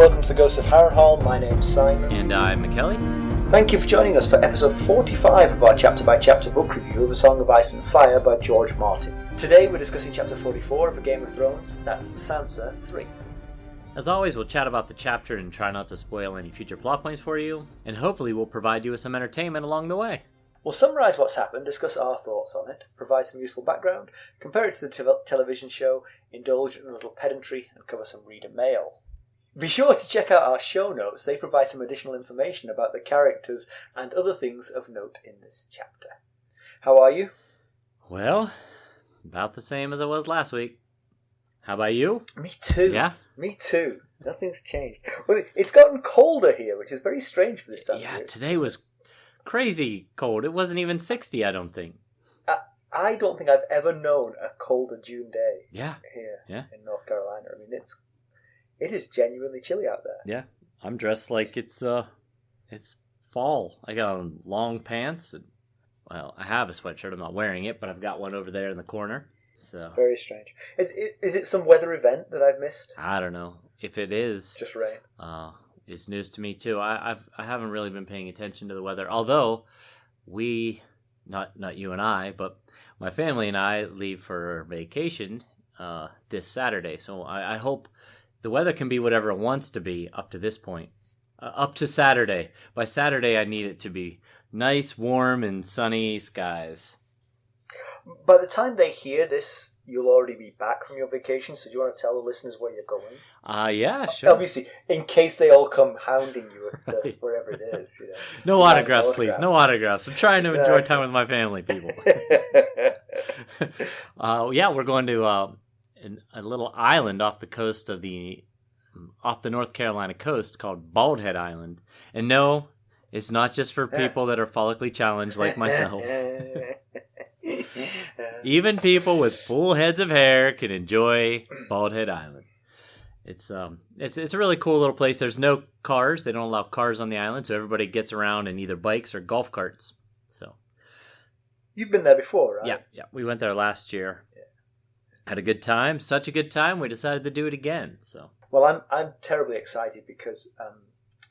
welcome to the Ghosts of Harrenhal. My name's Simon. And I'm McKelly. Thank you for joining us for episode 45 of our chapter-by-chapter book review of A Song of Ice and Fire by George Martin. Today we're discussing chapter 44 of A Game of Thrones. That's Sansa 3. As always, we'll chat about the chapter and try not to spoil any future plot points for you, and hopefully we'll provide you with some entertainment along the way. We'll summarise what's happened, discuss our thoughts on it, provide some useful background, compare it to the television show, indulge in a little pedantry, and cover some reader mail. Be sure to check out our show notes. They provide some additional information about the characters and other things of note in this chapter. How are you? Well, about the same as I was last week. How about you? Me too. Yeah? Me too. Nothing's changed. Well, it's gotten colder here, which is very strange for this time of year. Yeah, today was crazy cold. It wasn't even 60, I don't think. I don't think I've ever known a colder June day Yeah. here Yeah. in North Carolina. I mean, it is genuinely chilly out there. Yeah. I'm dressed like it's fall. I got on long pants. And, well, I have a sweatshirt. I'm not wearing it, but I've got one over there in the corner. So Very strange. Is it some weather event that I've missed? I don't know. If it is, Just rain. It's news to me too. I haven't really been paying attention to the weather. Although we, not you and I, but my family and I leave for vacation this Saturday. So I hope the weather can be whatever it wants to be up to this point. Up to Saturday. By Saturday, I need it to be nice, warm, and sunny skies. By the time they hear this, you'll already be back from your vacation, so do you want to tell the listeners where you're going? Yeah, sure. Obviously, in case they all come hounding you at wherever it is. You know. No autographs, please. No autographs. I'm trying to enjoy time with my family, people. Yeah, we're going to a little island off the coast of off the North Carolina coast called Bald Head Island. And no, it's not just for people that are follically challenged like myself. Even people with full heads of hair can enjoy Bald Head Island. It's a really cool little place. There's no cars. They don't allow cars on the island, so everybody gets around in either bikes or golf carts. So You've been there before, right? Yeah. We went there last year. Yeah. Had a good time. Such a good time. We decided to do it again. So. Well, I'm terribly excited because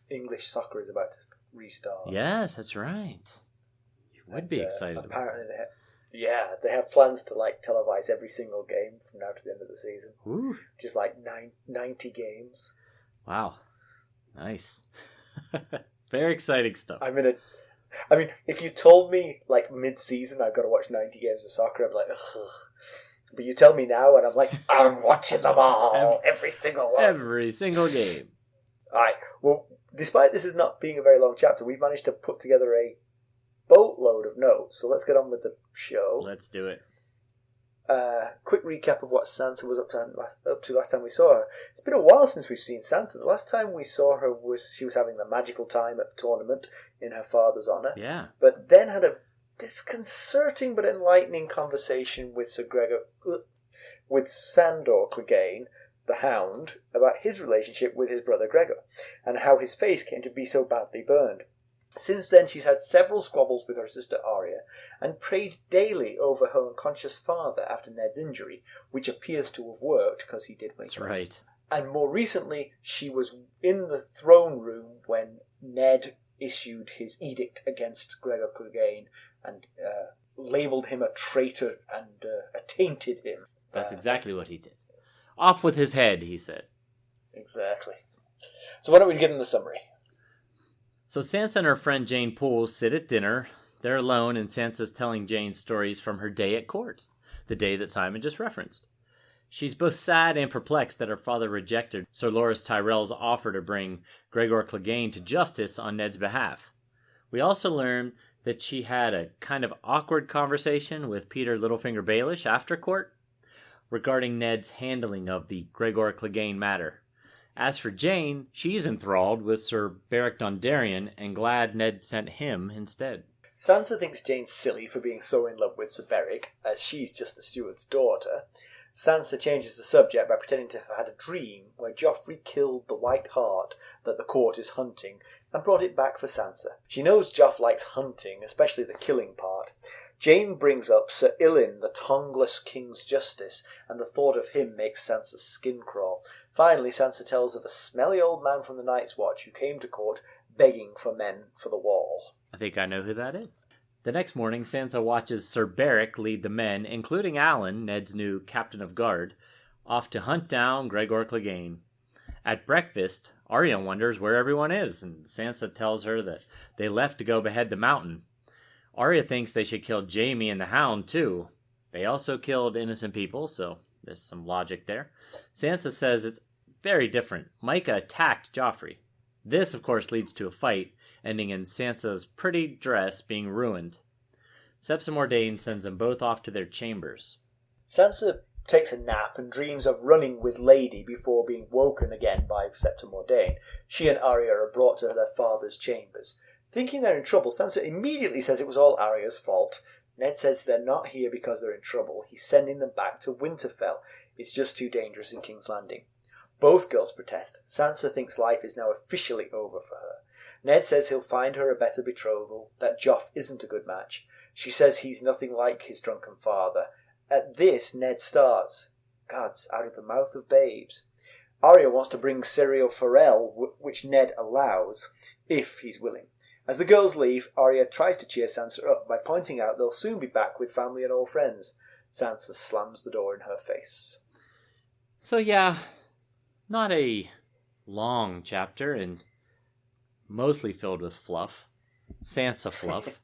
English soccer is about to restart. Yes, that's right. You would be excited. Apparently, they have plans to televise every single game from now to the end of the season. Ooh. Just like 90 games. Wow, nice. Very exciting stuff. I mean, if you told me mid-season I've got to watch 90 games of soccer, I'd be like, ugh. But you tell me now, and I'm like, I'm watching them all, every single one, every single game. All right. Well, despite this as not being a very long chapter, we've managed to put together a boatload of notes, so let's get on with the show. Let's do it. Quick recap of what Sansa was up to last time we saw her. It's been a while since we've seen Sansa. The last time we saw her she was having the magical time at the tournament in her father's honour. Yeah. But then had a disconcerting but enlightening conversation with Sandor Clegane, the Hound, about his relationship with his brother Gregor, and how his face came to be so badly burned. Since then, she's had several squabbles with her sister Arya, and prayed daily over her unconscious father after Ned's injury, which appears to have worked, because he did wake up. That's right. And more recently, she was in the throne room when Ned issued his edict against Gregor Clegane, and labelled him a traitor and tainted him. That's exactly what he did. Off with his head, he said. Exactly. So why don't we get in the summary? So Sansa and her friend Jeyne Poole sit at dinner. They're alone, and Sansa's telling Jeyne stories from her day at court, the day that Simon just referenced. She's both sad and perplexed that her father rejected Ser Loras Tyrell's offer to bring Gregor Clegane to justice on Ned's behalf. We also learn that she had a kind of awkward conversation with Petyr Baelish after court regarding Ned's handling of the Gregor Clegane matter. As for Jeyne, she's enthralled with Sir Beric Dondarrion and glad Ned sent him instead. Sansa thinks Jeyne's silly for being so in love with Sir Beric, as she's just the steward's daughter. Sansa changes the subject by pretending to have had a dream where Joffrey killed the White Hart that the court is hunting and brought it back for Sansa. She knows Joff likes hunting, especially the killing part. Jeyne brings up Sir Ilyn, the tongueless King's Justice, and the thought of him makes Sansa's skin crawl. Finally, Sansa tells of a smelly old man from the Night's Watch who came to court begging for men for the wall. I think I know who that is. The next morning, Sansa watches Ser Beric lead the men, including Alan, Ned's new captain of guard, off to hunt down Gregor Clegane. At breakfast, Arya wonders where everyone is, and Sansa tells her that they left to go behead the mountain. Arya thinks they should kill Jaime and the Hound, too. They also killed innocent people, so there's some logic there. Sansa says it's very different. Micah attacked Joffrey. This, of course, leads to a fight, ending in Sansa's pretty dress being ruined. Septa Mordane sends them both off to their chambers. Sansa takes a nap and dreams of running with Lady before being woken again by Septa Mordane. She and Arya are brought to their father's chambers. Thinking they're in trouble, Sansa immediately says it was all Arya's fault. Ned says they're not here because they're in trouble. He's sending them back to Winterfell. It's just too dangerous in King's Landing. Both girls protest. Sansa thinks life is now officially over for her. Ned says he'll find her a better betrothal, that Joff isn't a good match. She says he's nothing like his drunken father. At this, Ned starts. Gods, out of the mouth of babes. Arya wants to bring Syrio Forel, which Ned allows, if he's willing. As the girls leave, Arya tries to cheer Sansa up by pointing out they'll soon be back with family and old friends. Sansa slams the door in her face. So yeah, not a long chapter and mostly filled with fluff. Sansa fluff.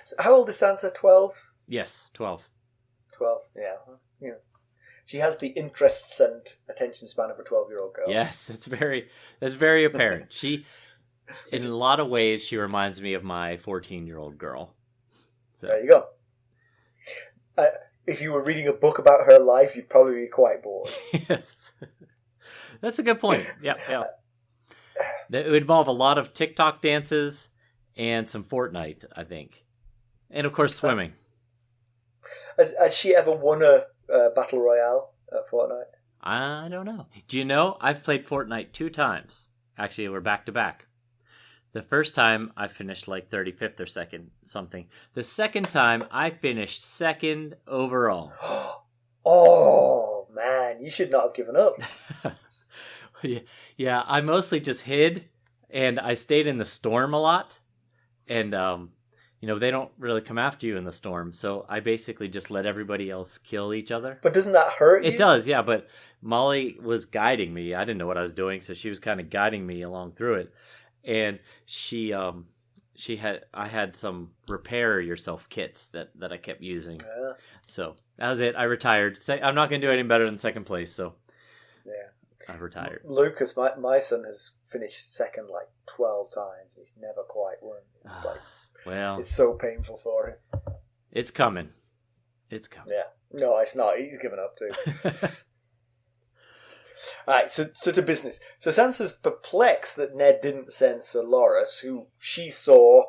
So how old is Sansa? 12? Yes, 12. 12, yeah. She has the interests and attention span of a 12-year-old girl. Yes, that's very apparent. She, in a lot of ways, she reminds me of my 14-year-old girl. So. There you go. If you were reading a book about her life, you'd probably be quite bored. Yes. That's a good point. Yeah. It would involve a lot of TikTok dances and some Fortnite, I think. And, of course, swimming. Has she ever won a Battle Royale at Fortnite? I don't know. Do you know, I've played Fortnite 2 times. Actually, we're back-to-back. The first time, I finished like 35th or 2nd, something. The second time, I finished 2nd overall. Oh, man, you should not have given up. Yeah, I mostly just hid, and I stayed in the storm a lot. And, they don't really come after you in the storm, so I basically just let everybody else kill each other. But doesn't that hurt you? It does, yeah, but Molly was guiding me. I didn't know what I was doing, so she was kind of guiding me along through it. And I had some repair yourself kits that I kept using. Yeah. So that was it. I retired. I'm not going to do any better than 2nd place, so yeah, I retired. Lucas, my son, has finished 2nd like 12 times. He's never quite won. It's it's so painful for him. It's coming. Yeah. No, it's not. He's given up too. Alright, so to business. So Sansa's perplexed that Ned didn't send Ser Loras, who she saw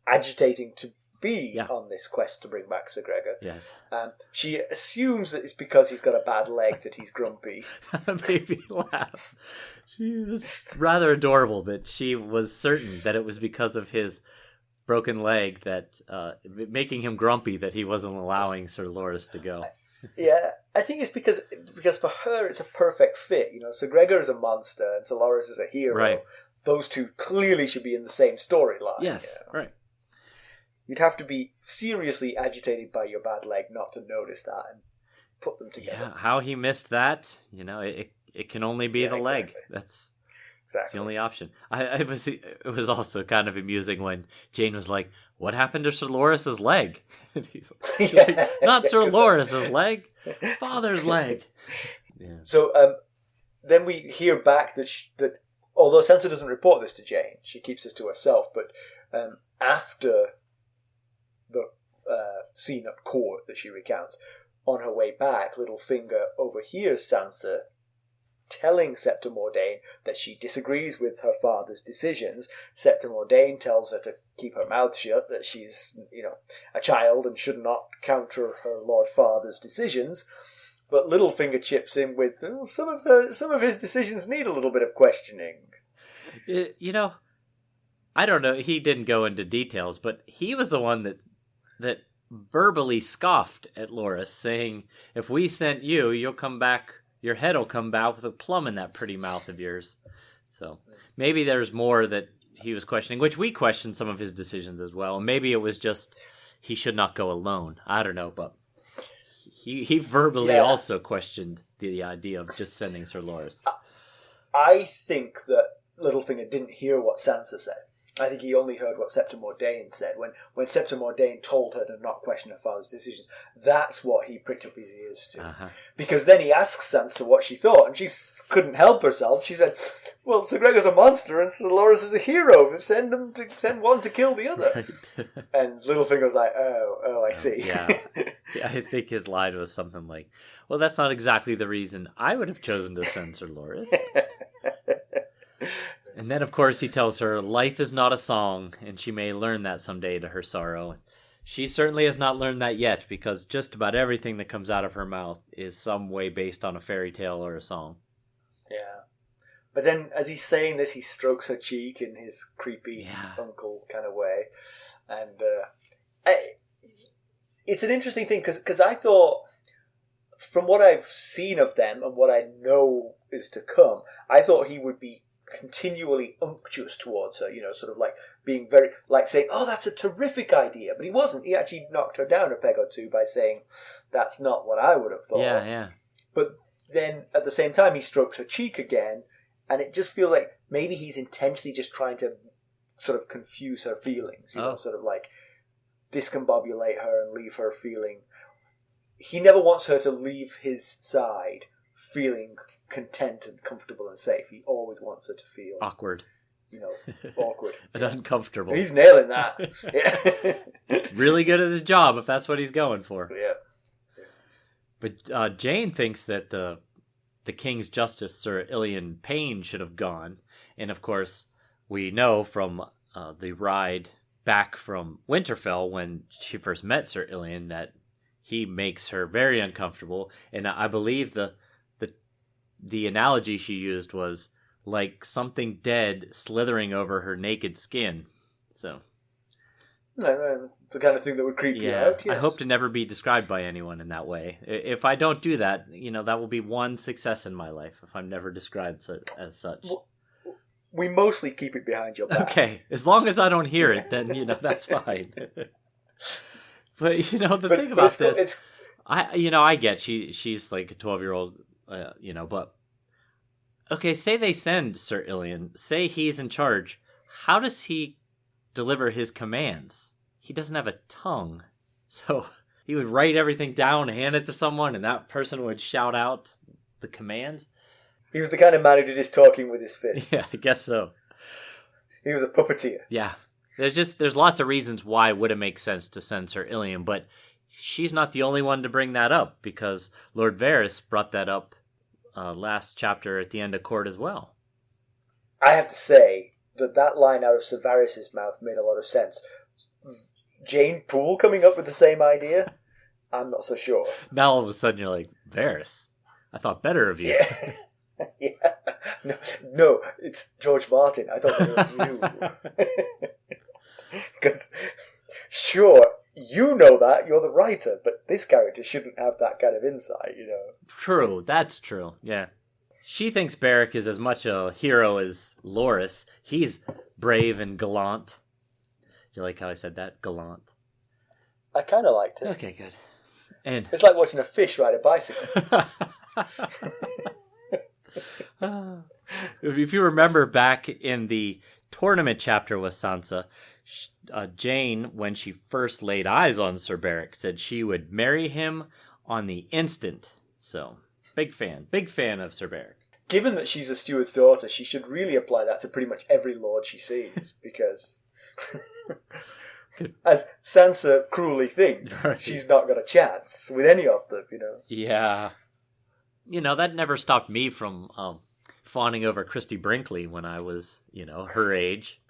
agitating to be on this quest to bring back Sir Gregor. Yes. She assumes that it's because he's got a bad leg that he's grumpy. That made me laugh. She was rather adorable that she was certain that it was because of his broken leg that making him grumpy that he wasn't allowing Ser Loras to go. Yeah, I think it's because for her it's a perfect fit. Sir Gregor is a monster and Ser Loras is a hero. Right. Those two clearly should be in the same storyline. Yes, right. You'd have to be seriously agitated by your bad leg not to notice that and put them together. Yeah, how he missed that, it can only be the leg. That's the only option. It was also kind of amusing when Jeyne was like, "What happened to Ser Loras' leg?" And he's like, "Not Ser Loras' leg, father's leg." Yeah. So then we hear back that although Sansa doesn't report this to Jeyne, she keeps this to herself. But after the scene at court that she recounts, on her way back, Littlefinger overhears Sansa telling Septa Mordane that she disagrees with her father's decisions. Septa Mordane tells her to keep her mouth shut, that she's, a child and should not counter her Lord Father's decisions. But Littlefinger chips in with, some of his decisions need a little bit of questioning. I don't know. He didn't go into details, but he was the one verbally scoffed at Loras, saying, "If we sent you, you'll come back your head will come back with a plum in that pretty mouth of yours. So maybe there's more that he was questioning, which we questioned some of his decisions as well. Maybe it was just he should not go alone. I don't know, but he verbally also questioned the idea of just sending Ser Loras. I think that Littlefinger didn't hear what Sansa said. I think he only heard what Septa Mordane said. When Septa Mordane told her to not question her father's decisions, that's what he pricked up his ears to. Uh-huh. Because then he asked Sansa what she thought, and she couldn't help herself. She said, well, Sir Gregor's a monster and Ser Loras is a hero. Send one to kill the other. Right. And Littlefinger was like, oh, I see. Yeah. I think his line was something like, well, that's not exactly the reason I would have chosen to send Ser Loras. And then, of course, he tells her, life is not a song, and she may learn that someday to her sorrow. She certainly has not learned that yet, because just about everything that comes out of her mouth is some way based on a fairy tale or a song. Yeah. But then, as he's saying this, he strokes her cheek in his creepy uncle kind of way. And it's an interesting thing, because I thought, from what I've seen of them and what I know is to come, I thought he would be continually unctuous towards her, sort of like being very, like saying, oh, that's a terrific idea. But he wasn't. He actually knocked her down a peg or two by saying, that's not what I would have thought. Yeah. But then at the same time, he strokes her cheek again, and it just feels like maybe he's intentionally just trying to sort of confuse her feelings, sort of like discombobulate her and leave her feeling. He never wants her to leave his side feeling content and comfortable and safe. He always wants her to feel awkward. Awkward. And uncomfortable. He's nailing that. Really good at his job if that's what he's going for. Yeah. But Jeyne thinks that the King's Justice, Sir Ilyn Payne, should have gone. And of course, we know from the ride back from Winterfell when she first met Sir Ilyn that he makes her very uncomfortable. And I believe the analogy she used was like something dead slithering over her naked skin. So, the kind of thing that would creep you out. Yes. I hope to never be described by anyone in that way. If I don't do that, that will be one success in my life. If I'm never described as such. We mostly keep it behind your back. Okay, as long as I don't hear it, then that's fine. But the thing about this, I get she's like a 12-year-old. But okay, say they send Sir Ilyn, say he's in charge. How does he deliver his commands? He doesn't have a tongue. So he would write everything down, hand it to someone, and that person would shout out the commands. He was the kind of man who did his talking with his fists. Yeah, I guess so. He was a puppeteer. Yeah. There's lots of reasons why it wouldn't make sense to send Sir Ilyn, but she's not the only one to bring that up, because Lord Varys brought that up last chapter at the end of court as well. I have to say that line out of Ser Varys' mouth made a lot of sense. Jeyne Poole coming up with the same idea? I'm not so sure. Now all of a sudden you're like, Varys, I thought better of you. Yeah. Yeah. No, it's George Martin. I thought better of you. Because, sure, you know that, you're the writer, but this character shouldn't have that kind of insight, True, that's true, yeah. She thinks Beric is as much a hero as Loras. He's brave and gallant. Do you like how I said that? Gallant. I kind of liked it. Okay, good. And it's like watching a fish ride a bicycle. If you remember back in the tournament chapter with Sansa, Jeyne, when she first laid eyes on Sir Beric, said she would marry him on the instant. So, big fan of Sir Beric. Given that she's a steward's daughter, she should really apply that to pretty much every lord she sees, because as Sansa cruelly thinks, right, she's not got a chance with any of them, Yeah. That never stopped me from fawning over Christy Brinkley when I was, her age.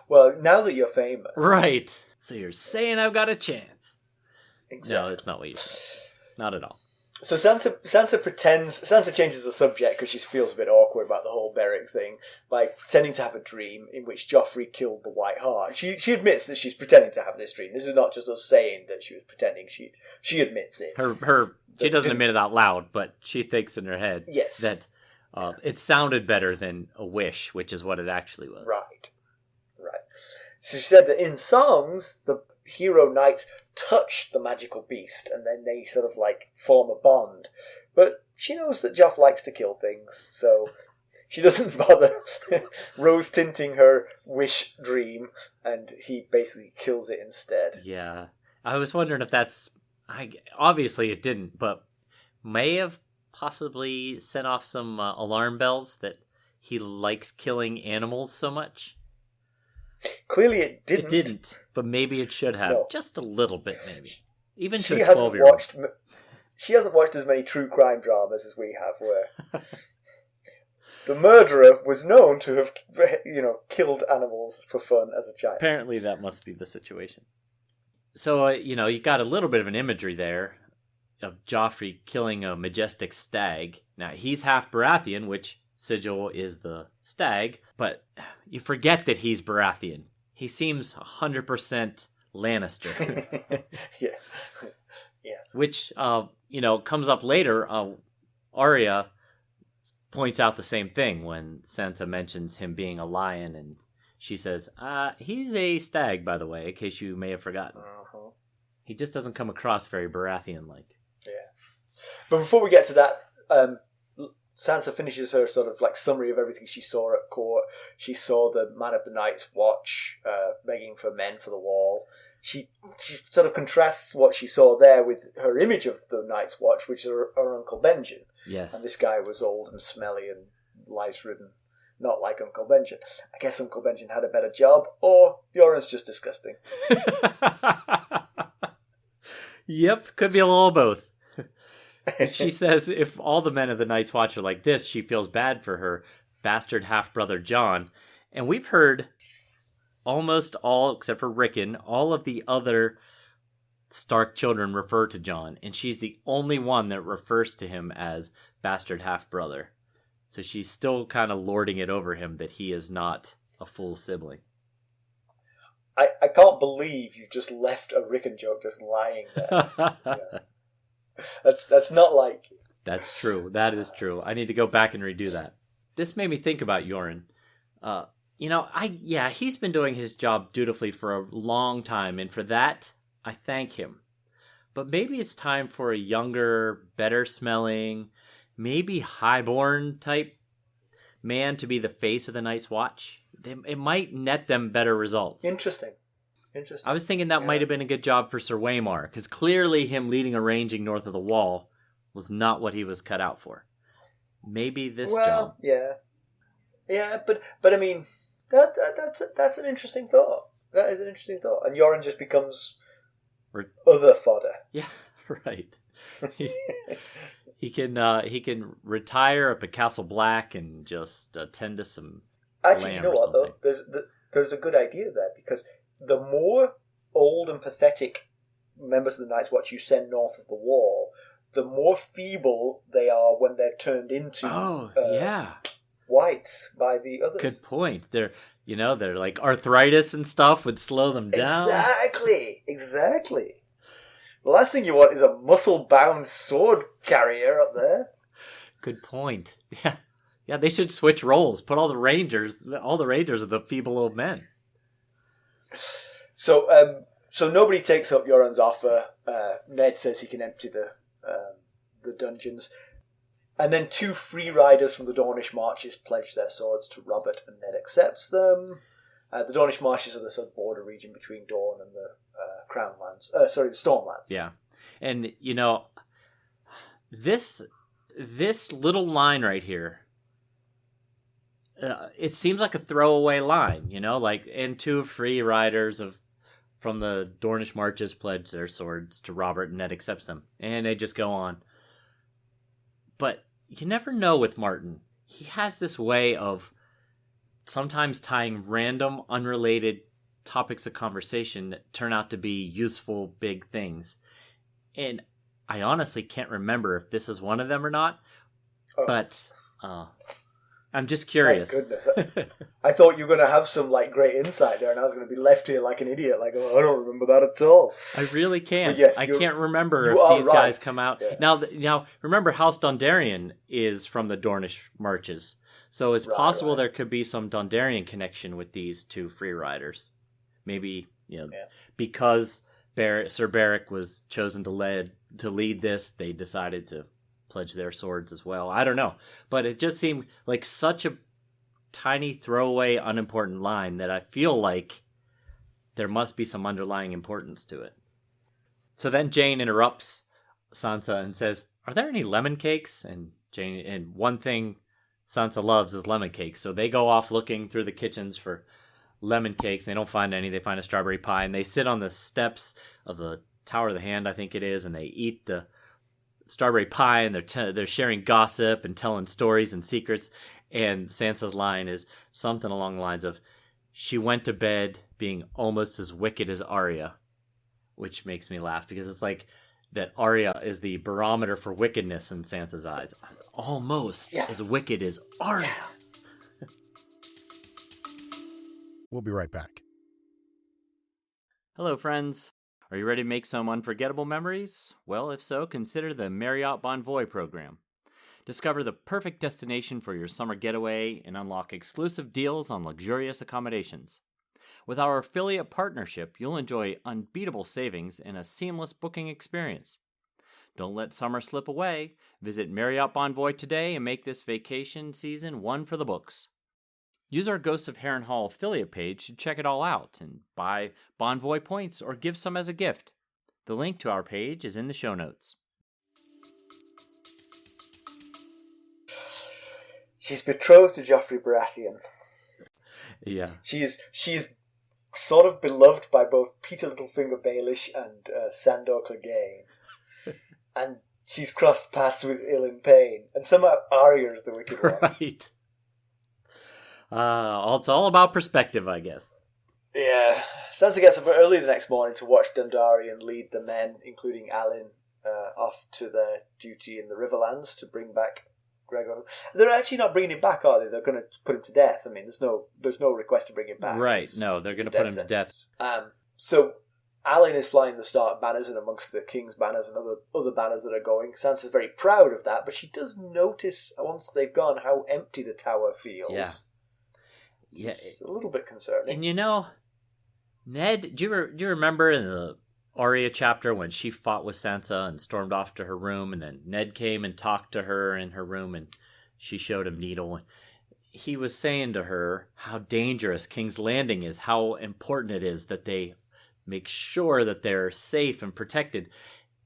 Well, now that you're famous. Right. So you're saying I've got a chance. Exactly. No, that's not what you said. Not at all. So Sansa changes the subject because she feels a bit awkward about the whole Beric thing by pretending to have a dream in which Joffrey killed the White Hart. She admits that she's pretending to have this dream. This is not just us saying that she was pretending. She admits it. She doesn't admit it out loud, but she thinks in her head that it sounded better than a wish, which is what it actually was. Right. So she said that in songs, the hero knights touch the magical beast and then they sort of like form a bond. But she knows that Joff likes to kill things, so she doesn't bother rose tinting her wish dream, and he basically kills it instead. Yeah. I was wondering if that's... obviously it didn't, but may have possibly sent off some alarm bells that he likes killing animals so much. Clearly it didn't. It didn't, but maybe it should have. No. Just a little bit, maybe. Even she to a 12-year-old. She hasn't watched as many true crime dramas as we have, where the murderer was known to have, killed animals for fun as a child. Apparently that must be the situation. So, you got a little bit of an imagery there of Joffrey killing a majestic stag. Now, he's half Baratheon, which Sigil is the stag, but you forget that he's Baratheon. He seems 100% Lannister. Yeah. Yes. Which, comes up later. Arya points out the same thing when Sansa mentions him being a lion, and she says, he's a stag, by the way, in case you may have forgotten. Uh-huh. He just doesn't come across very Baratheon-like. Yeah. But before we get to that, Sansa finishes her sort of like summary of everything she saw at court. She saw the Man of the Night's Watch begging for men for the wall. She sort of contrasts what she saw there with her image of the Night's Watch, which is her Uncle Benjen. Yes. And this guy was old and smelly and lice-ridden, not like Uncle Benjen. I guess Uncle Benjen had a better job, or Yoren's just disgusting. Yep, could be a little of both. She says if all the men of the Night's Watch are like this, she feels bad for her bastard half-brother Jon. And we've heard almost all, except for Rickon, all of the other Stark children refer to Jon. And she's the only one that refers to him as bastard half-brother. So she's still kind of lording it over him that he is not a full sibling. I can't believe you've just left a Rickon joke just lying there. Yeah. That's not like... That's true. That is true. I need to go back and redo that. This made me think about Yoren. He's been doing his job dutifully for a long time, and for that, I thank him. But maybe it's time for a younger, better-smelling, maybe highborn type man to be the face of the Night's Watch. It might net them better results. Interesting. I was thinking that might have been a good job for Sir Waymar, because clearly him leading a ranging north of the Wall was not what he was cut out for. Maybe this job. Yeah, but I mean, that's an interesting thought. That is an interesting thought, and Yoren just becomes other fodder. Yeah, right. He can retire up at Castle Black and just tend to some. Actually, you know what though? There's a good idea there, because the more old and pathetic members of the Night's Watch you send north of the Wall, the more feeble they are when they're turned into whites by the others. Good point. They're like arthritis and stuff would slow them down. Exactly. The last thing you want is a muscle-bound sword carrier up there. Good point. Yeah, they should switch roles. Put all the Rangers are the feeble old men. So nobody takes up Yoren's offer. Ned says he can empty the dungeons. And then 2 free riders from the Dornish Marches pledge their swords to Robert, and Ned accepts them. The Dornish Marches are the sort of border region between Dorne and the Crown Lands. The Stormlands. Yeah. And, this little line right here, it seems like a throwaway line, and 2 free riders from the Dornish Marches pledge their swords to Robert, and Ned accepts them. And they just go on. But you never know with Martin. He has this way of sometimes tying random, unrelated topics of conversation that turn out to be useful, big things. And I honestly can't remember if this is one of them or not, but I'm just curious. Thank goodness. I thought you were going to have some like great insight there, and I was going to be left here like an idiot, like, oh, I don't remember that at all. I really can't. Yes, I can't remember if these guys come out. Yeah. Now, remember, House Dondarrion is from the Dornish Marches, so it's possible there could be some Dondarrion connection with these two free riders. Maybe, because Ser Beric was chosen to lead this, they decided to pledge their swords as well. I don't know, but it just seemed like such a tiny throwaway unimportant line that I feel like there must be some underlying importance to it. So then Jeyne interrupts Sansa and says, "Are there any lemon cakes?" And one thing Sansa loves is lemon cakes, so they go off looking through the kitchens for lemon cakes. They don't find any. They find a strawberry pie, and they sit on the steps of the Tower of the Hand, I think it is, and they eat the strawberry pie, and they're sharing gossip and telling stories and secrets. And Sansa's line is something along the lines of, "She went to bed being almost as wicked as Arya," which makes me laugh because it's like that Arya is the barometer for wickedness in Sansa's eyes. Almost as wicked as Arya. We'll be right back. Hello, friends. Are you ready to make some unforgettable memories? Well, if so, consider the Marriott Bonvoy program. Discover the perfect destination for your summer getaway and unlock exclusive deals on luxurious accommodations. With our affiliate partnership, you'll enjoy unbeatable savings and a seamless booking experience. Don't let summer slip away. Visit Marriott Bonvoy today and make this vacation season one for the books. Use our Ghosts of Harrenhal affiliate page to check it all out and buy Bonvoy points or give some as a gift. The link to our page is in the show notes. She's betrothed to Joffrey Baratheon. Yeah. She's sort of beloved by both Petyr Baelish and Sandor Clegane. And she's crossed paths with Ilyn Payne. And somehow Arya is the wicked one. Right. It's all about perspective, I guess. Yeah. Sansa gets up early the next morning to watch Dondarrion lead the men, including Alyn, off to their duty in the Riverlands to bring back Gregor. They're actually not bringing him back, are they? They're going to put him to death. I mean, there's no request to bring him back. Right. No, they're going to put him to death. So Alyn is flying the Stark banners and amongst the King's banners and other banners that are going. Sansa's very proud of that, but she does notice once they've gone how empty the tower feels. Yeah. It's a little bit concerning. And Ned, do you remember in the Arya chapter when she fought with Sansa and stormed off to her room, and then Ned came and talked to her in her room and she showed him Needle? He was saying to her how dangerous King's Landing is, how important it is that they make sure that they're safe and protected.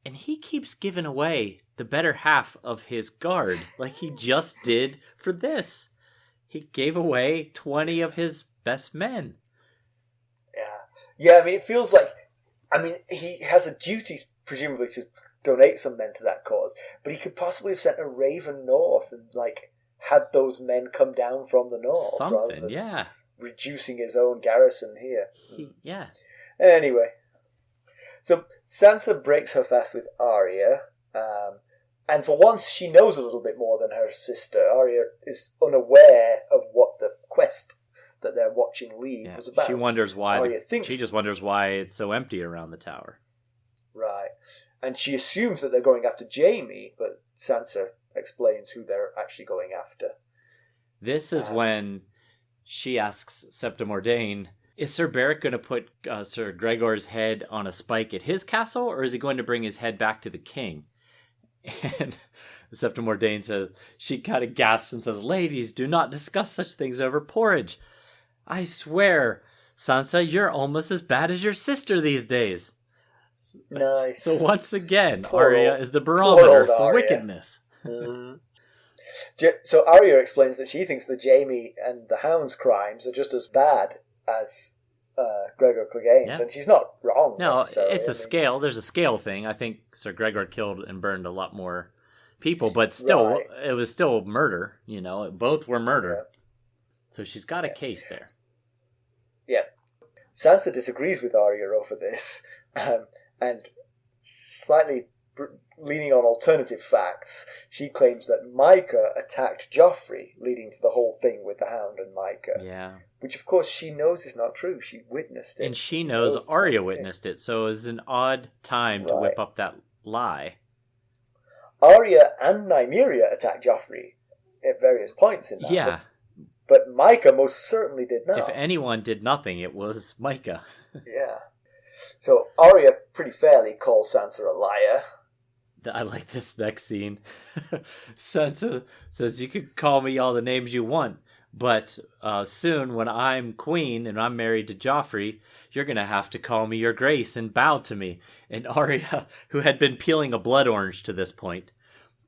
And he keeps giving away the better half of his guard like he just did for this. He gave away 20 of his best men. Yeah, I mean, it feels like... I mean, he has a duty, presumably, to donate some men to that cause, but he could possibly have sent a raven north and, had those men come down from the north. Something, rather than reducing his own garrison here. Yeah. Anyway. So, Sansa breaks her fast with Arya, and for once she knows a little bit more than her sister. Arya is unaware of what the quest that they're watching leave was about. She wonders why. She just wonders why it's so empty around the tower. Right. And she assumes that they're going after Jaime, but Sansa explains who they're actually going after. This is when she asks Septa Mordane, is Ser Beric going to put Sir Gregor's head on a spike at his castle, or is he going to bring his head back to the king? And Septa Mordane says, she kind of gasps and says, "Ladies, do not discuss such things over porridge. I swear, Sansa, you're almost as bad as your sister these days." Nice. So once again, Arya is the barometer for wickedness. Mm-hmm. So Arya explains that she thinks that Jaime and the Hound's crimes are just as bad as Gregor Clegane's, and she's not wrong. No, it's a scale. There's a scale thing. I think Sir Gregor killed and burned a lot more people, but still, it was still murder. Both were murder. Yeah. So she's got a case there. Yeah. Sansa disagrees with Arya over this, and slightly leaning on alternative facts, she claims that Micah attacked Joffrey, leading to the whole thing with the Hound and Micah. Yeah. Which, of course, she knows is not true. She witnessed it. And she knows Arya witnessed it, so it was an odd time to whip up that lie. Arya and Nymeria attacked Joffrey at various points in that. Yeah. But Micah most certainly did not. If anyone did nothing, it was Micah. Yeah. So Arya pretty fairly calls Sansa a liar. I like this next scene. Sansa says, you can call me all the names you want, but soon when I'm queen and I'm married to Joffrey, you're going to have to call me your grace and bow to me. And Arya, who had been peeling a blood orange to this point,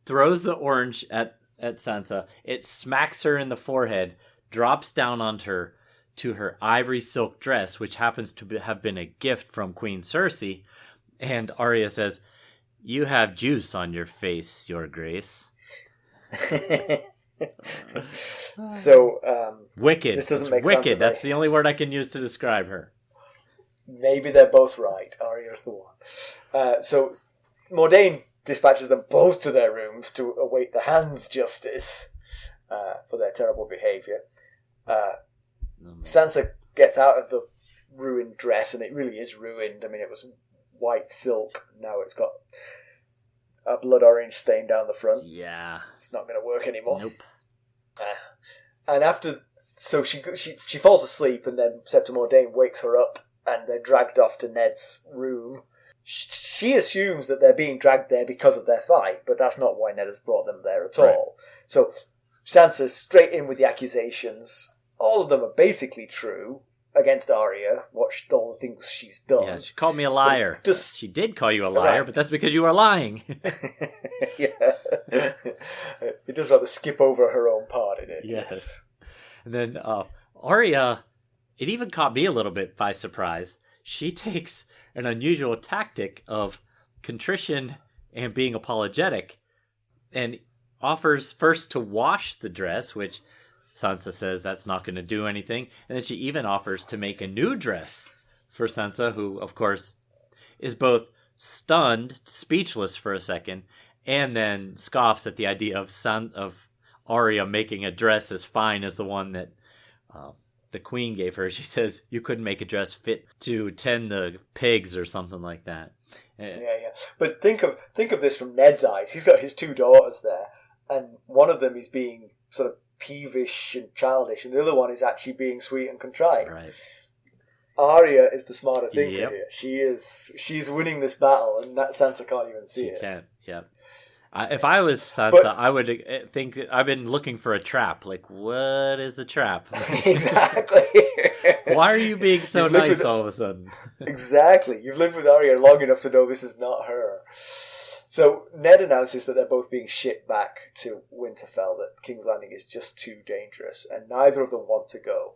throws the orange at Sansa. It smacks her in the forehead, drops down onto her to her ivory silk dress, which happens to have been a gift from Queen Cersei. And Arya says, you have juice on your face, your grace. So, wicked. This doesn't make wicked. sense. That's the only word I can use to describe her. Maybe they're both right. Arya's the one. So Mordane dispatches them both to their rooms to await the Hand's justice for their terrible behaviour. Sansa gets out of the ruined dress, and it really is ruined. I mean, it was white silk. Now it's got a blood orange stain down the front. Yeah. It's not going to work anymore. Nope. And after... So she falls asleep, and then Septa Mordane wakes her up, and they're dragged off to Ned's room. She assumes that they're being dragged there because of their fight, but that's not why Ned has brought them there at all. So Sansa's straight in with the accusations. All of them are basically true against Arya. Watched all the things she's done. Yeah, she called me a liar. She did call you a liar, but that's because you were lying. Yeah. It does rather skip over her own part in it. Yes. And then Arya, it even caught me a little bit by surprise. She takes an unusual tactic of contrition and being apologetic and offers first to wash the dress, which Sansa says that's not going to do anything. And then she even offers to make a new dress for Sansa, who, of course, is both stunned, speechless for a second, and then scoffs at the idea of Arya making a dress as fine as the one that the queen gave her. She says, you couldn't make a dress fit to tend the pigs or something like that. Yeah. But think of this from Ned's eyes. He's got his two daughters there, and one of them is being sort of peevish and childish, and the other one is actually being sweet and contrite. Right. Arya is the smarter thinker Yep. here. She's winning this battle, and that Sansa can't even see it. She can't, yeah. If I was Sansa, I would think I've been looking for a trap. Like, what is the trap? Exactly. Why are you being so nice all of a sudden? Exactly. You've lived with Arya long enough to know this is not her. So Ned announces that they're both being shipped back to Winterfell, that King's Landing is just too dangerous, and neither of them want to go.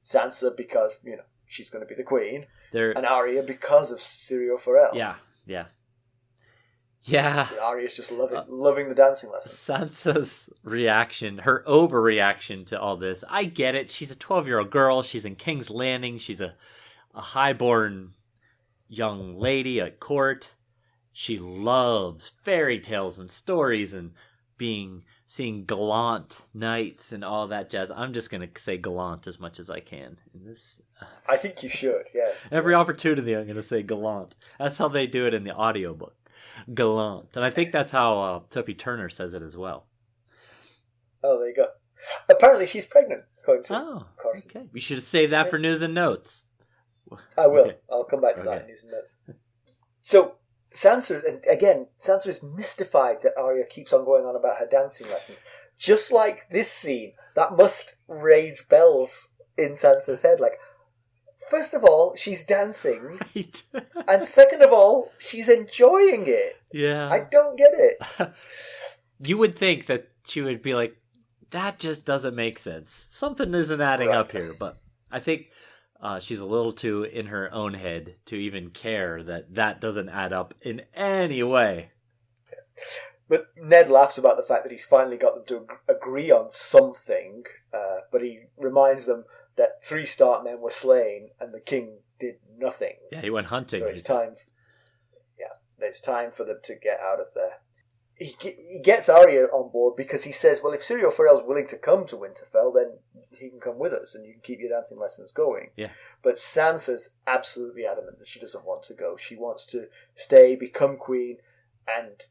Sansa because, she's going to be the queen, and Arya because of Syrio Forel. Yeah. Arya's just loving the dancing lesson. Sansa's reaction, her overreaction to all this, I get it. She's a 12-year-old girl. She's in King's Landing. She's a highborn young lady at court. She loves fairy tales and stories and seeing gallant knights and all that jazz. I'm just going to say gallant as much as I can. I think you should, yes. Every opportunity I'm going to say gallant. That's how they do it in the audiobook. Gallant. And I think that's how Sophie Turner says it as well. Oh, there you go. Apparently she's pregnant, according to Carson. Okay. We should save that for news and notes. I will. Okay. I'll come back to that in news and notes. So Sansa is mystified that Arya keeps on going on about her dancing lessons. Just like this scene, that must raise bells in Sansa's head. Like, first of all, she's dancing. Right. And second of all, she's enjoying it. Yeah. I don't get it. You would think that she would be like, that just doesn't make sense. Something isn't adding up here. But I think she's a little too in her own head to even care that doesn't add up in any way. But Ned laughs about the fact that he's finally got them to agree on something, but he reminds them that 3 Stark men were slain and the king did nothing. Yeah, he went hunting. So it's time. Yeah, It's time for them to get out of there. He gets Arya on board because he says, well, if Ser Loras Tyrell's willing to come to Winterfell, then he can come with us and you can keep your dancing lessons going. Yeah. But Sansa's absolutely adamant that she doesn't want to go. She wants to stay, become queen, and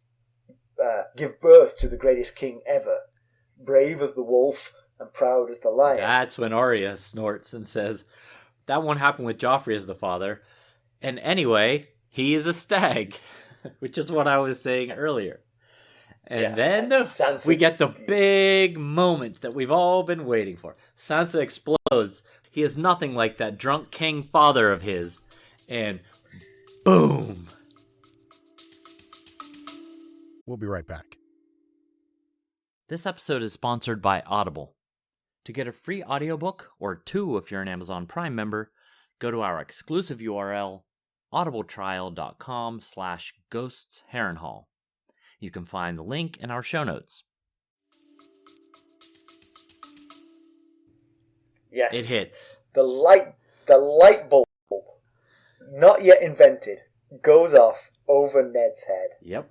give birth to the greatest king ever. Brave as the wolf and proud as the lion. That's when Arya snorts and says, that won't happen with Joffrey as the father. And anyway, he is a stag, which is what I was saying earlier. And then Sansa, we get the big moment that we've all been waiting for. Sansa explodes. He is nothing like that drunk king father of his. And boom. We'll be right back. This episode is sponsored by Audible. To get a free audiobook, or 2 if you're an Amazon Prime member, go to our exclusive URL, audibletrial.com/ghostsharrenhal. You can find the link in our show notes. Yes. It hits. The light bulb, not yet invented, goes off over Ned's head. Yep.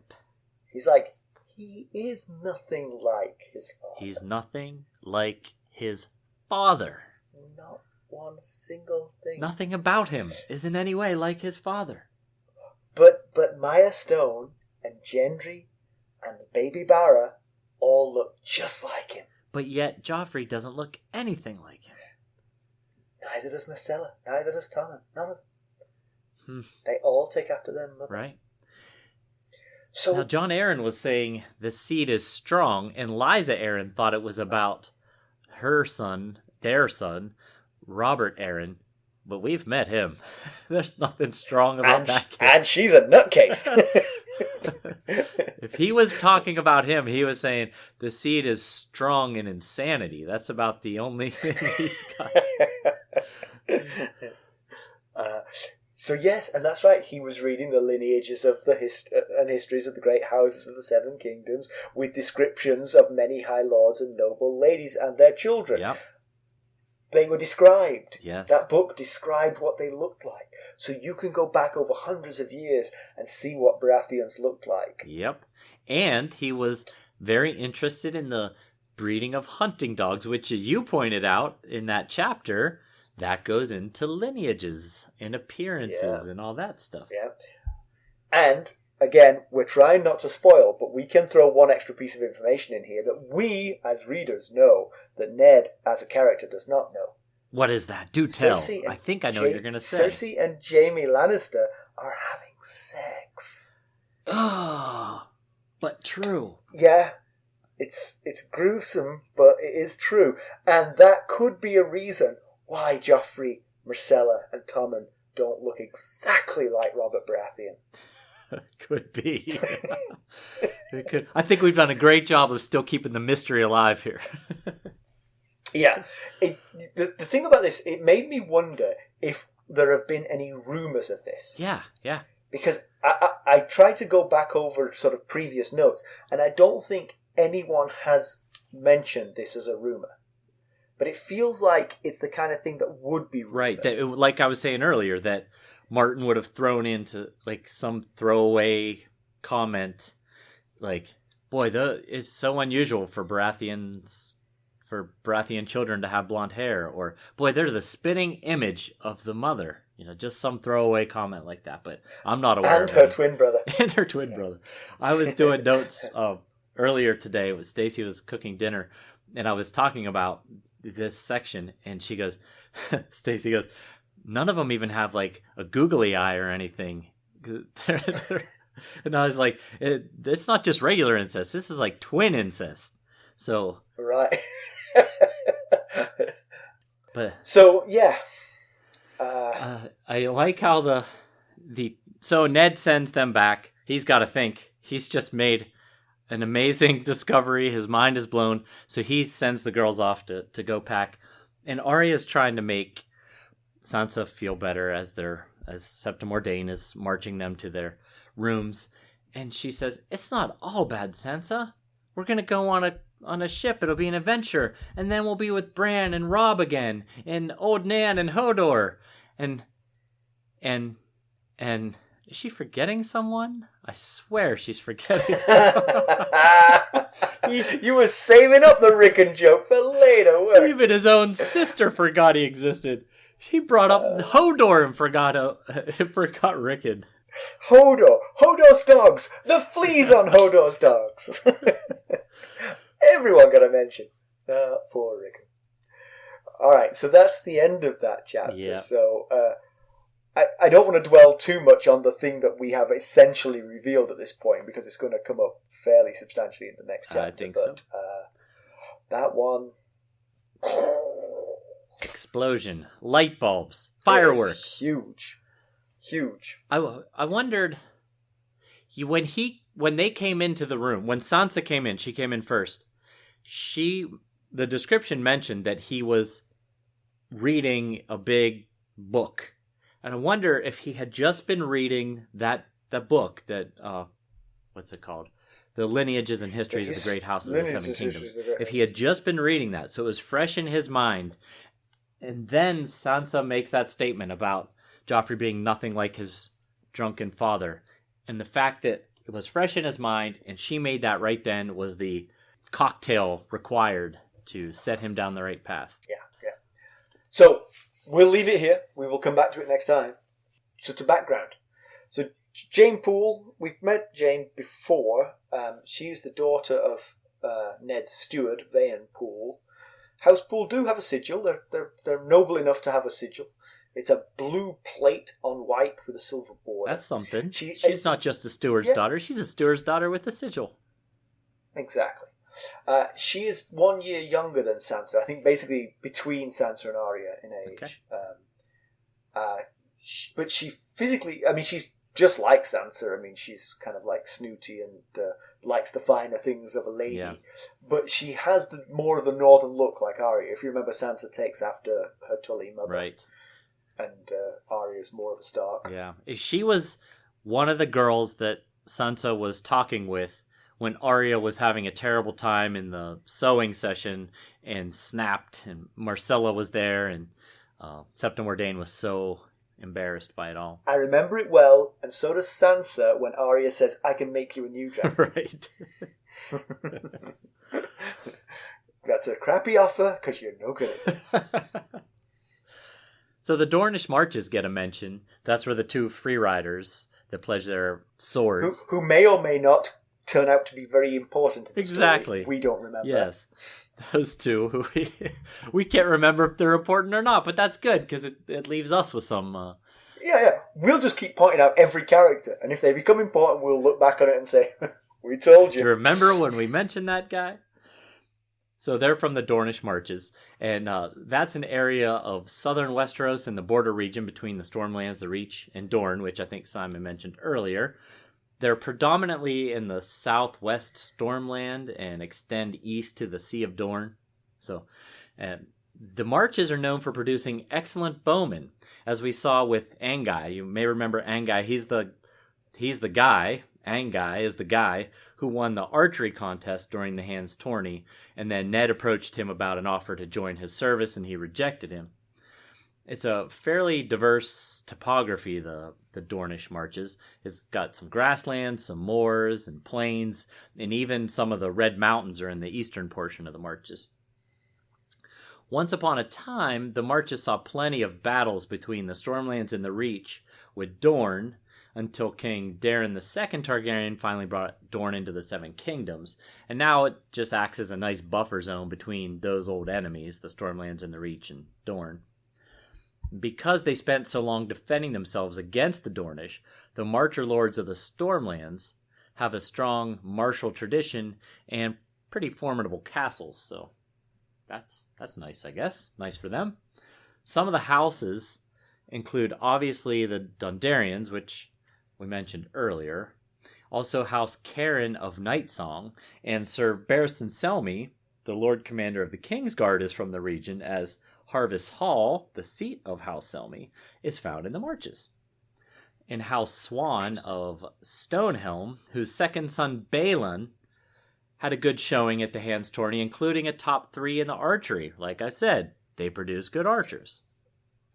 He's like, he is nothing like his father. He's nothing like his father. Not one single thing. Nothing about him is in any way like his father. But Maya Stone and Gendry and the baby Barra all look just like him. But yet Joffrey doesn't look anything like him. Neither does Myrcella. Neither does Tommen. None of them. They all take after their mother. Right. So now, John Aaron was saying the seed is strong, and Liza Aaron thought it was about her son, their son, Robert Aaron. But we've met him. There's nothing strong about that kid. And she's a nutcase. If he was talking about him, he was saying the seed is strong in insanity. That's about the only thing he's got. So yes, and that's right. He was reading the lineages of the and histories of the great houses of the Seven Kingdoms, with descriptions of many high lords and noble ladies and their children. Yep. They were described. Yes. That book described what they looked like. So you can go back over hundreds of years and see what Baratheons looked like. Yep. And he was very interested in the breeding of hunting dogs, which you pointed out in that chapter. That goes into lineages and appearances and all that stuff. Yeah. And, again, we're trying not to spoil, but we can throw one extra piece of information in here that we, as readers, know that Ned, as a character, does not know. What is that? Do tell. I think I know what you're going to say. Cersei and Jaime Lannister are having sex. Oh, but true. Yeah. It's gruesome, but it is true. And that could be a reason why Joffrey, Myrcella, and Tommen don't look exactly like Robert Baratheon. Could be. It could. I think we've done a great job of still keeping the mystery alive here. Yeah. The thing about this, it made me wonder if there have been any rumours of this. Yeah. Because I tried to go back over sort of previous notes, and I don't think anyone has mentioned this as a rumour. But it feels like it's the kind of thing that would be rumored. Right. Like I was saying earlier, that Martin would have thrown into like some throwaway comment, like, "Boy, it's so unusual for Barathean children to have blonde hair," or "Boy, they're the spitting image of the mother." Just some throwaway comment like that. But I'm not aware. And her twin brother. And her twin brother. I was doing notes earlier today. Stacey was cooking dinner, and I was talking about this section, and she goes, Stacey goes, "None of them even have like a googly eye or anything." And I was like, it's not just regular incest. This is like twin incest. So right. But so yeah, I like how so Ned sends them back. He's got to think. He's just made an amazing discovery. His mind is blown. So he sends the girls off to go pack. And Arya's trying to make Sansa feel better as Septa Mordane is marching them to their rooms. And she says, "It's not all bad, Sansa. We're going to go on a ship. It'll be an adventure. And then we'll be with Bran and Robb again. And Old Nan and Hodor." And Is she forgetting someone? I swear she's forgetting. You were saving up the Rickon joke for later, weren't you? Even his own sister forgot he existed. He brought up Hodor and forgot Rickon. Hodor's dogs! The fleas on Hodor's dogs! Everyone got a mention. Poor Rickon. Alright, so that's the end of that chapter. Yeah. So, I don't want to dwell too much on the thing that we have essentially revealed at this point, because it's going to come up fairly substantially in the next chapter. I think so. That one... Explosion, light bulbs, fireworks. Huge. I wondered when they came into the room, when Sansa came in, she came in first. The description mentioned that he was reading a big book. And I wonder if he had just been reading the book that what's it called? The Lineages and Histories of the Great Houses of the Seven Kingdoms. If he had just been reading that, so it was fresh in his mind. And then Sansa makes that statement about Joffrey being nothing like his drunken father. And the fact that it was fresh in his mind, and she made that right then, was the cocktail required to set him down the right path. Yeah. So, we'll leave it here. We will come back to it next time. So, to background. So, Jeyne Poole, we've met Jeyne before. She's the daughter of Ned's steward, Vayan Poole. House Poole do have a sigil. They're noble enough to have a sigil. It's a blue plate on white with a silver border. That's something. She's not just a steward's daughter. She's a steward's daughter with a sigil. Exactly. She is 1 year younger than Sansa. I think basically between Sansa and Arya in age. Okay. But she physically... I mean, she's just like Sansa. I mean, she's kind of like snooty and likes the finer things of a lady. Yeah. But she has more of the northern look like Arya. If you remember, Sansa takes after her Tully mother. Right. And Arya's more of a Stark. Yeah. She was one of the girls that Sansa was talking with when Arya was having a terrible time in the sewing session and snapped, and Marcella was there, and Septa Mordane was so embarrassed by it all. I remember it well, and so does Sansa when Arya says, "I can make you a new dress." Right. That's a crappy offer, because you're no good at this. So the Dornish marches get a mention. That's where the two free riders that pledge their swords. Who may or may not turn out to be very important in the exactly. story. We don't remember. Yes. Those two who we can't remember if they're important or not, but that's good because it leaves us with some... Yeah. We'll just keep pointing out every character, and if they become important, we'll look back on it and say, we told you. Do you remember when we mentioned that guy? So they're from the Dornish marches, and that's an area of southern Westeros in the border region between the Stormlands, the Reach, and Dorne, which I think Simon mentioned earlier. They're predominantly in the southwest Stormland and extend east to the Sea of Dorne. So the marches are known for producing excellent bowmen, as we saw with Anguy. You may remember Anguy. He's the guy. Anguy is the guy who won the archery contest during the Hands Tourney, and then Ned approached him about an offer to join his service, and he rejected him. It's a fairly diverse topography, the Dornish marches. It's got some grasslands, some moors and plains, and even some of the Red Mountains are in the eastern portion of the marches. Once upon a time, the marches saw plenty of battles between the Stormlands and the Reach with Dorne, until King Daeron II Targaryen finally brought Dorne into the Seven Kingdoms. And now it just acts as a nice buffer zone between those old enemies, the Stormlands and the Reach and Dorne. Because they spent so long defending themselves against the Dornish, the Marcher Lords of the Stormlands have a strong martial tradition and pretty formidable castles, so that's nice, I guess. Nice for them. Some of the houses include, obviously, the Dondarrions, which we mentioned earlier. Also House Cairn of Nightsong, and Sir Barristan Selmy, the Lord Commander of the Kingsguard, is from the region, as Harvest Hall, the seat of House Selmy, is found in the marches. And House Swan of Stonehelm, whose second son Balon had a good showing at the Hands Tourney, including a top 3 in the archery. Like I said, they produce good archers.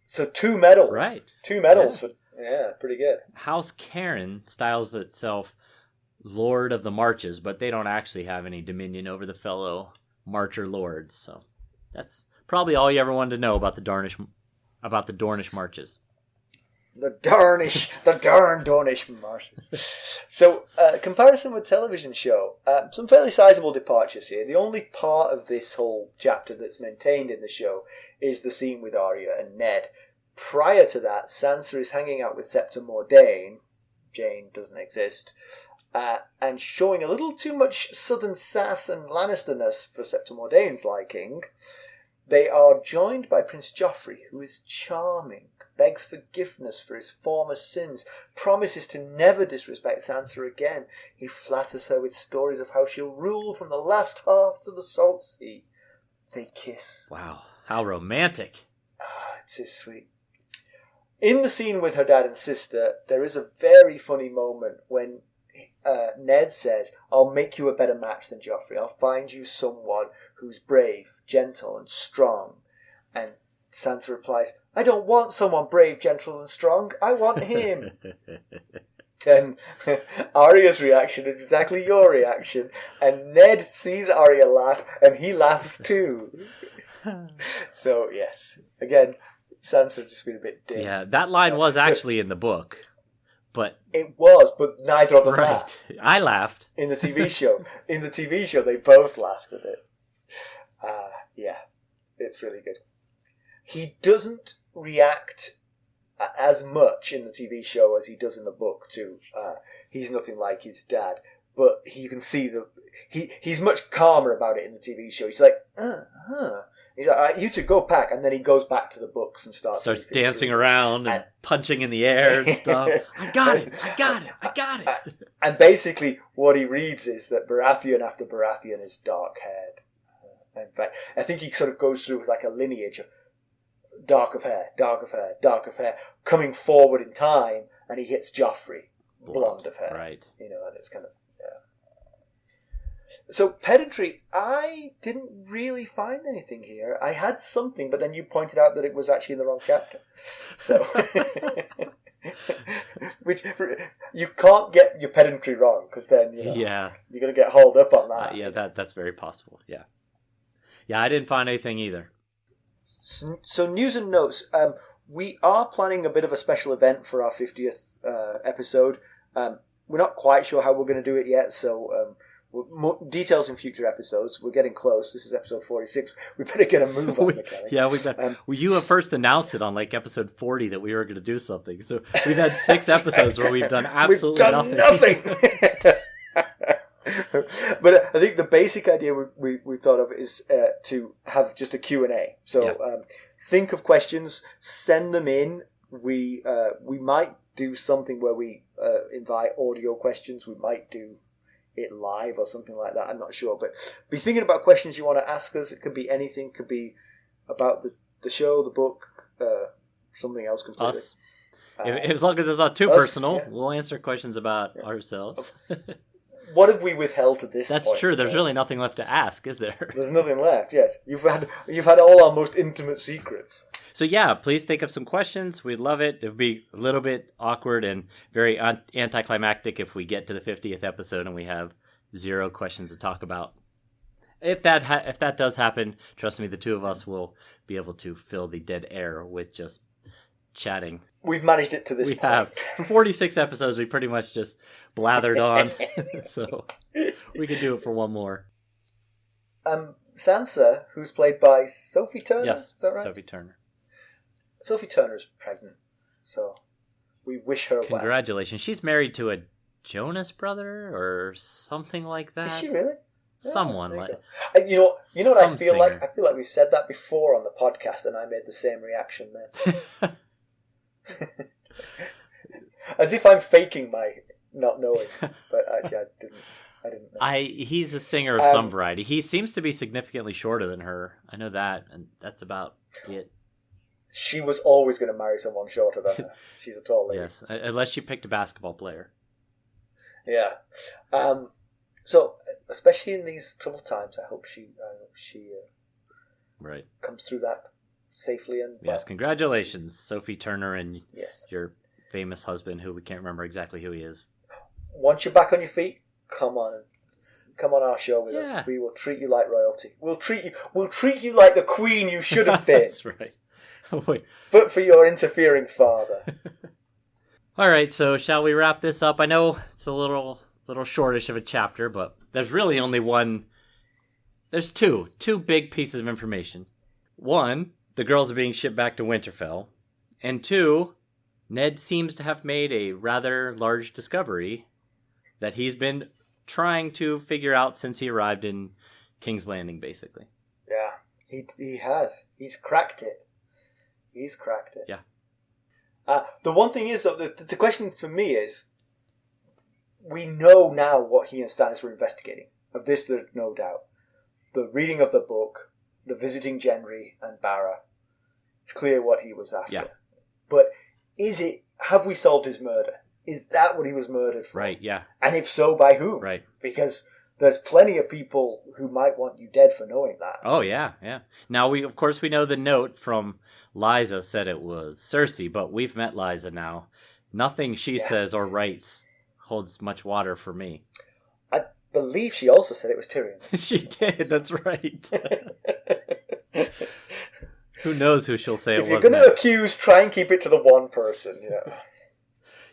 So 2 medals. Right. 2 medals Yeah, pretty good. House Cairn styles itself Lord of the Marches, but they don't actually have any dominion over the fellow Marcher lords. So that's probably all you ever wanted to know about the Dornish Marches. The darn Dornish Marches. So, comparison with television show, some fairly sizable departures here. The only part of this whole chapter that's maintained in the show is the scene with Arya and Ned. Prior to that, Sansa is hanging out with Septa Mordane. Jeyne doesn't exist. And showing a little too much southern sass and Lannisterness for Septa Mordane's liking. They are joined by Prince Joffrey, who is charming, begs forgiveness for his former sins, promises to never disrespect Sansa again. He flatters her with stories of how she'll rule from the last hearth to the salt sea. They kiss. Wow, how romantic. It's so sweet. In the scene with her dad and sister, there is a very funny moment when Ned says, I'll make you a better match than Joffrey. I'll find you someone who's brave, gentle, and strong. And Sansa replies, I don't want someone brave, gentle, and strong. I want him. And Arya's reaction is exactly your reaction. And Ned sees Arya laugh, and he laughs too. So, yes. Again, Sansa just been a bit dim. Yeah, that line was actually in the book. But it was, but neither of them laughed. I laughed. In the TV show. In the TV show, they both laughed at it. Yeah, it's really good. He doesn't react as much in the TV show as he does in the book too. He's nothing like his dad, but you can see he's much calmer about it in the TV show. He's like, He's like, you two go pack, and then he goes back to the books and starts dancing around and punching in the air and stuff. I got it. And basically, what he reads is that Baratheon after Baratheon is dark-haired. In fact, I think he sort of goes through with like a lineage of dark of hair, coming forward in time, and he hits Joffrey, blonde of hair. Right. And it's kind of, So, pedantry, I didn't really find anything here. I had something, but then you pointed out that it was actually in the wrong chapter. So, which, you can't get your pedantry wrong, because then, you're going to get hauled up on that. That's very possible, yeah. Yeah, I didn't find anything either. So, news and notes. We are planning a bit of a special event for our 50th episode. We're not quite sure how we're going to do it yet, so more details in future episodes. We're getting close. This is episode 46. We better get a move on, Kelly. Yeah, we've got. You have first announced it on like episode 40 that we were going to do something. So we've had 6 episodes where we've done absolutely nothing. But I think the basic idea we thought of is to have just a Q&A. So think of questions, send them in. We might do something where we invite audio questions. We might do it live or something like that. I'm not sure. But be thinking about questions you want to ask us. It could be anything. It could be about the show, the book, something else completely. Us. As long as it's not too personal, we'll answer questions about ourselves. What have we withheld to this point? That's true. There's really nothing left to ask, is there? There's nothing left, yes. You've had all our most intimate secrets. So yeah, please think of some questions. We'd love it. It would be a little bit awkward and very anticlimactic if we get to the 50th episode and we have 0 questions to talk about. If that does happen, trust me, the two of us will be able to fill the dead air with just chatting. We've managed it to this point. We have. For 46 episodes, we pretty much just blathered on. So we could do it for one more. Sansa, who's played by Sophie Turner, yes, is that right? Sophie Turner. Sophie Turner's pregnant, so we wish her well. Congratulations. She's married to a Jonas brother or something like that. Is she really? Someone like you know what I feel singer. like? I feel like we said that before on the podcast, and I made the same reaction then. As if I'm faking my not knowing, but actually I didn't know. He's a singer of some variety. He seems to be significantly shorter than her. I know that, and that's about it. She was always going to marry someone shorter than her. She's a tall lady. Yes, unless she picked a basketball player. Yeah. So, especially in these troubled times, I hope she comes through that safely and well. Yes, congratulations, Sophie Turner, and your famous husband who we can't remember exactly who he is. Once you're back on your feet, come on our show with us. We will treat you like royalty. We'll treat you like the queen you should have been. That's right. Oh, wait. But for your interfering father. All right, so shall we wrap this up? I know it's a little shortish of a chapter, but there's really only one. There's two big pieces of information. One, the girls are being shipped back to Winterfell. And two, Ned seems to have made a rather large discovery that he's been trying to figure out since he arrived in King's Landing, basically. Yeah, he has. He's cracked it. Yeah. The one thing is, though, the question for me is, we know now what he and Stannis were investigating. Of this, there's no doubt. The reading of the book, the visiting Gendry and Barra, it's clear what he was after. Yeah. But have we solved his murder? Is that what he was murdered for? Right, yeah. And if so, by whom? Right. Because there's plenty of people who might want you dead for knowing that. Oh, yeah. Now, we know the note from Lysa said it was Cersei, but we've met Lysa now. Nothing she says or writes holds much water for me. I believe she also said it was Tyrion. She did, that's right. Who knows who she'll say it was. If you're going to accuse, try and keep it to the one person,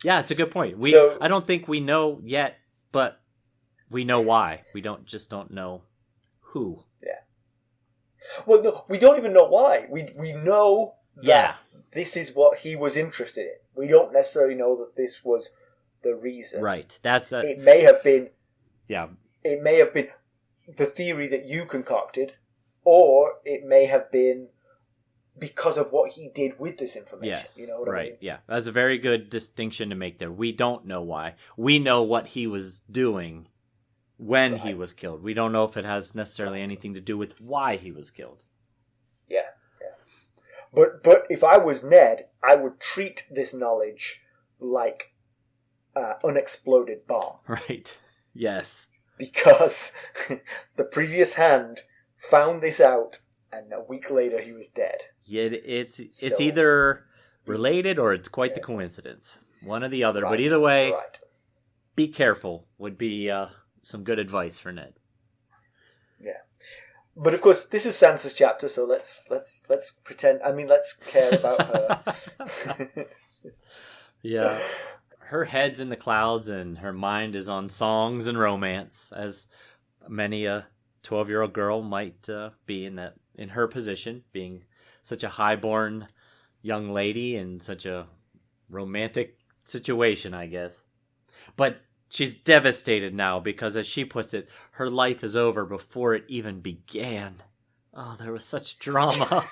Yeah, it's a good point. I don't think we know yet, but we know why. We don't know who. Yeah. Well, no, we don't even know why. We know that this is what he was interested in. We don't necessarily know that this was the reason. Right. It may have been. Yeah. It may have been the theory that you concocted, or it may have been because of what he did with this information. Yes, you know what I mean? Yeah. That's a very good distinction to make there. We don't know why. We know what he was doing when he was killed. We don't know if it has necessarily anything to do with why he was killed. Yeah. But if I was Ned, I would treat this knowledge like unexploded bomb. Right. Yes. Because the previous hand found this out, and a week later he was dead. Yeah, it's either related or it's quite the coincidence. One or the other. Right, but either way, be careful would be some good advice for Ned. Yeah. But of course, this is Sansa's chapter, so let's pretend. I mean, let's care about her. Yeah. Her head's in the clouds and her mind is on songs and romance, as many a 12-year-old girl might be in her position, being such a highborn young lady in such a romantic situation, I guess. But she's devastated now because, as she puts it, her life is over before it even began. Oh, there was such drama.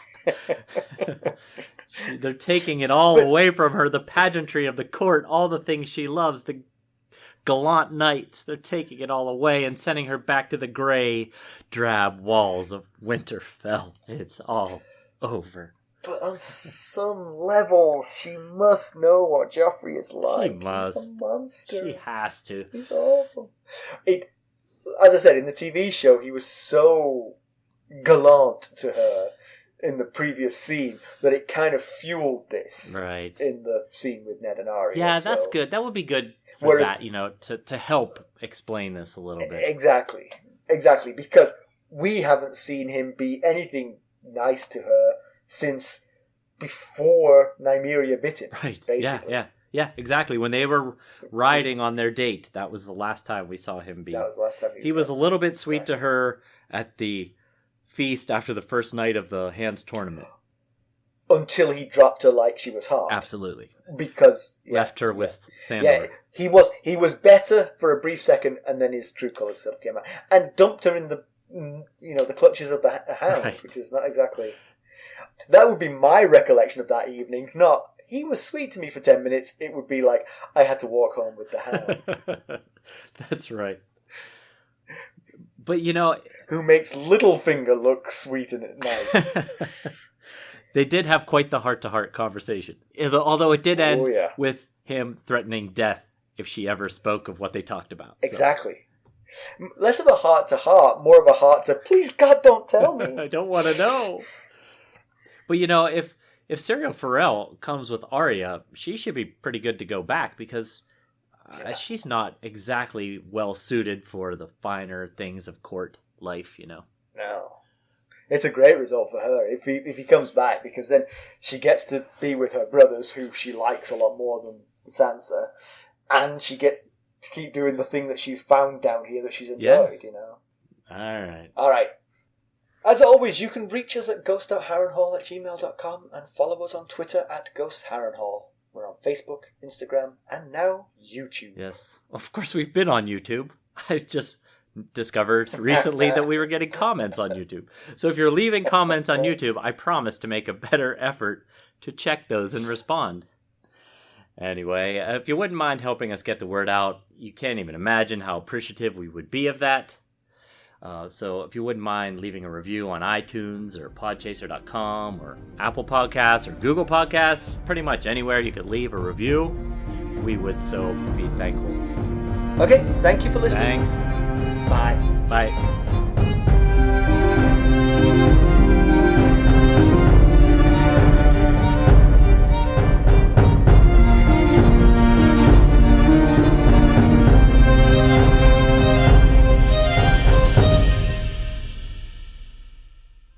They're taking it all away from her, the pageantry of the court, all the things she loves, the gallant knights. They're taking it all away and sending her back to the gray, drab walls of Winterfell. It's all over. But on some levels, she must know what Joffrey is like. She must. He's a monster. She has to. He's awful. As I said, in the TV show, he was so gallant to her in the previous scene that it kind of fueled this in the scene with Ned and Arya. Yeah, that's good. That would be good for that, to help explain this a little bit. Exactly, because we haven't seen him be anything nice to her since before Nymeria bit him. Right, basically. Yeah, exactly. When they were riding on their date, that was the last time we saw him be. That was the last time he was a little bit sweet to her at the feast after the first night of the Hands tournament. Until he dropped her like she was hard. Absolutely. Because left her with Sandor. Yeah, he was better for a brief second, and then his true colours sort of came out. And dumped her in the clutches of the hound, which is not exactly... That would be my recollection of that evening, not, he was sweet to me for 10 minutes. It would be like, I had to walk home with the hound. That's right. But, who makes Littlefinger look sweet and nice. They did have quite the heart-to-heart conversation. Although it did end with him threatening death if she ever spoke of what they talked about. Exactly. So. Less of a heart-to-heart, more of a heart to, please, God, don't tell me. I don't want to know. But, if Ser Farrell comes with Arya, she should be pretty good to go back because she's not exactly well suited for the finer things of court life, you know. No. It's a great result for her if he comes back, because then she gets to be with her brothers, who she likes a lot more than Sansa, and she gets to keep doing the thing that she's found down here that she's enjoyed, you know. All right. As always, you can reach us at ghost.harrenhall@gmail.com and follow us on Twitter at @GhostHarrenhall. We're on Facebook, Instagram, and now YouTube. Yes. Of course, we've been on YouTube. I've just discovered recently that we were getting comments on YouTube. So if you're leaving comments on YouTube, I promise to make a better effort to check those and respond. Anyway, if you wouldn't mind helping us get the word out, you can't even imagine how appreciative we would be of that. So if you wouldn't mind leaving a review on iTunes or podchaser.com or Apple Podcasts or Google Podcasts, pretty much anywhere you could leave a review, we would so be thankful. Okay, thank you for listening. Thanks. Bye. Bye.